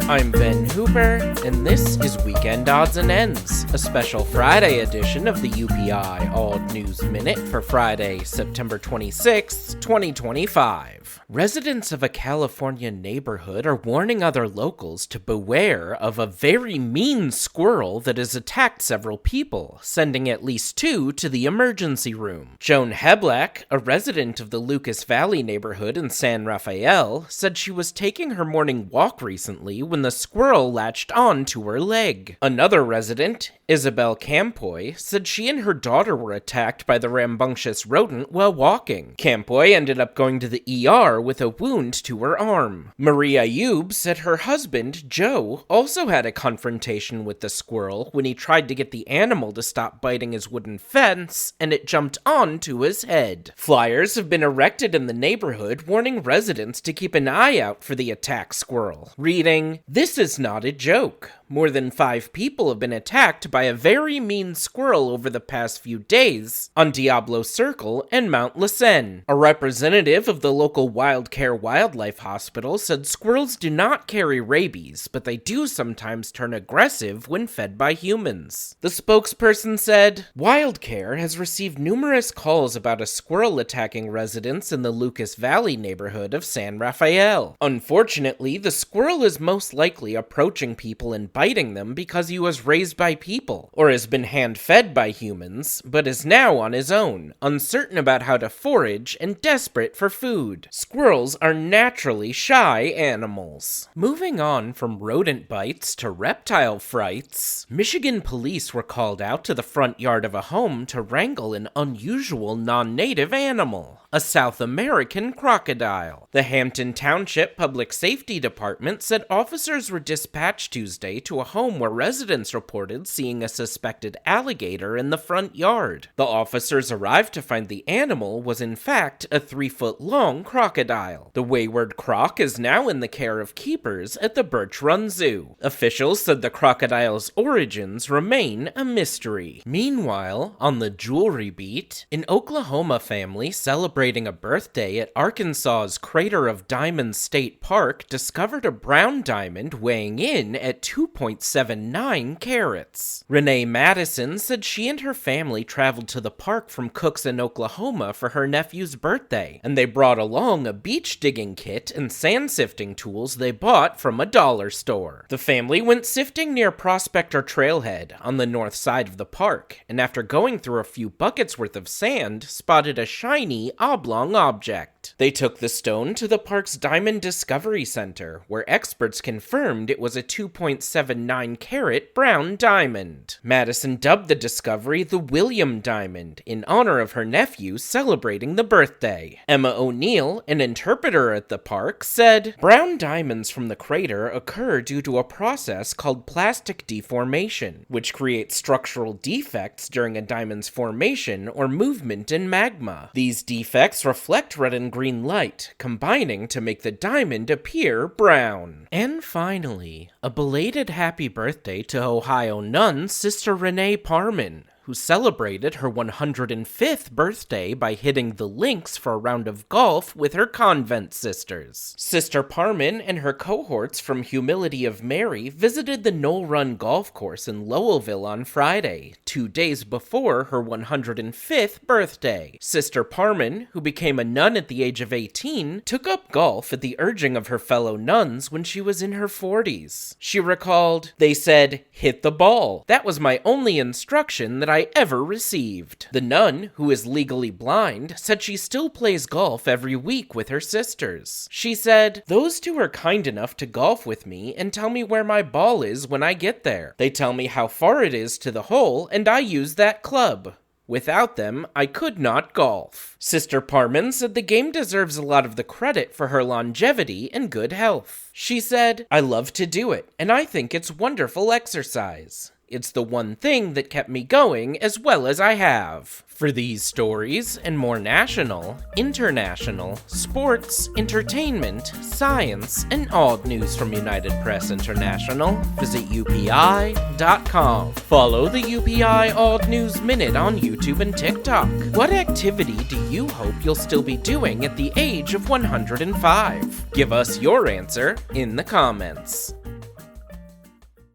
I'm Ben Hooper, and this is Weekend Odds and Ends, a special Friday edition of the UPI Odd News Minute for Friday, September 26, 2025. Residents of a California neighborhood are warning other locals to beware of a very mean squirrel that has attacked several people, sending at least 2 to the emergency room. Joan Heblack, a resident of the Lucas Valley neighborhood in San Rafael, said she was taking her morning walk recently when the squirrel latched on to her leg. Another resident, Isabel Campoy, said she and her daughter were attacked by the rambunctious rodent while walking. Campoy ended up going to the ER with a wound to her arm. Maria Ayub said her husband, Joe, also had a confrontation with the squirrel when he tried to get the animal to stop biting his wooden fence, and it jumped onto his head. Flyers have been erected in the neighborhood warning residents to keep an eye out for the attacked squirrel, reading, "This is not a joke. More than 5 people have been attacked by a very mean squirrel over the past few days on Diablo Circle and Mount Lassen." A representative of the local Wild Care Wildlife Hospital said squirrels do not carry rabies, but they do sometimes turn aggressive when fed by humans. The spokesperson said, "Wild Care has received numerous calls about a squirrel attacking residents in the Lucas Valley neighborhood of San Rafael. Unfortunately, the squirrel is most likely approaching people and biting them because he was raised by people, or has been hand-fed by humans, but is now on his own, uncertain about how to forage and desperate for food. Squirrels are naturally shy animals." Moving on from rodent bites to reptile frights, Michigan police were called out to the front yard of a home to wrangle an unusual non-native animal, a South American crocodile. The Hampton Township Public Safety Department said officers were dispatched Tuesday to a home where residents reported seeing a suspected alligator in the front yard. The officers arrived to find the animal was in fact a 3-foot-long crocodile. The wayward croc is now in the care of keepers at the Birch Run Zoo. Officials said the crocodile's origins remain a mystery. Meanwhile, on the jewelry beat, an Oklahoma family celebrating a birthday at Arkansas's Crater of Diamonds State Park discovered a brown diamond weighing in at 2.79 carats. Renee Madison said she and her family traveled to the park from Cookson, Oklahoma for her nephew's birthday, and they brought along a beach digging kit and sand sifting tools they bought from a dollar store. The family went sifting near Prospector Trailhead on the north side of the park, and after going through a few buckets worth of sand, spotted a shiny, oblong object. They took the stone to the park's Diamond Discovery Center, where experts confirmed it was a 2.79 carat brown diamond. Madison dubbed the discovery the William Diamond, in honor of her nephew celebrating the birthday. Emma O'Neill, an interpreter at the park, said, "Brown diamonds from the crater occur due to a process called plastic deformation, which creates structural defects during a diamond's formation or movement in magma. These defects reflect red and green light, combining to make the diamond appear brown." And finally, a belated happy birthday to Ohio nun Sister Renee Parman, who celebrated her 105th birthday by hitting the links for a round of golf with her convent sisters. Sister Parman and her cohorts from Humility of Mary visited the Knoll Run golf course in Lowellville on Friday, 2 days before her 105th birthday. Sister Parman, who became a nun at the age of 18, took up golf at the urging of her fellow nuns when she was in her 40s. She recalled, "They said, 'Hit the ball.' That was my only instruction that I ever received." The nun, who is legally blind, said she still plays golf every week with her sisters. She said, "Those 2 are kind enough to golf with me and tell me where my ball is when I get there. They tell me how far it is to the hole, and I use that club. Without them, I could not golf." Sister Parman said the game deserves a lot of the credit for her longevity and good health. She said, "I love to do it, and I think it's wonderful exercise. It's the one thing that kept me going as well as I have." For these stories and more national, international, sports, entertainment, science, and odd news from United Press International, visit UPI.com. Follow the UPI Odd News Minute on YouTube and TikTok. What activity do you hope you'll still be doing at the age of 105? Give us your answer in the comments.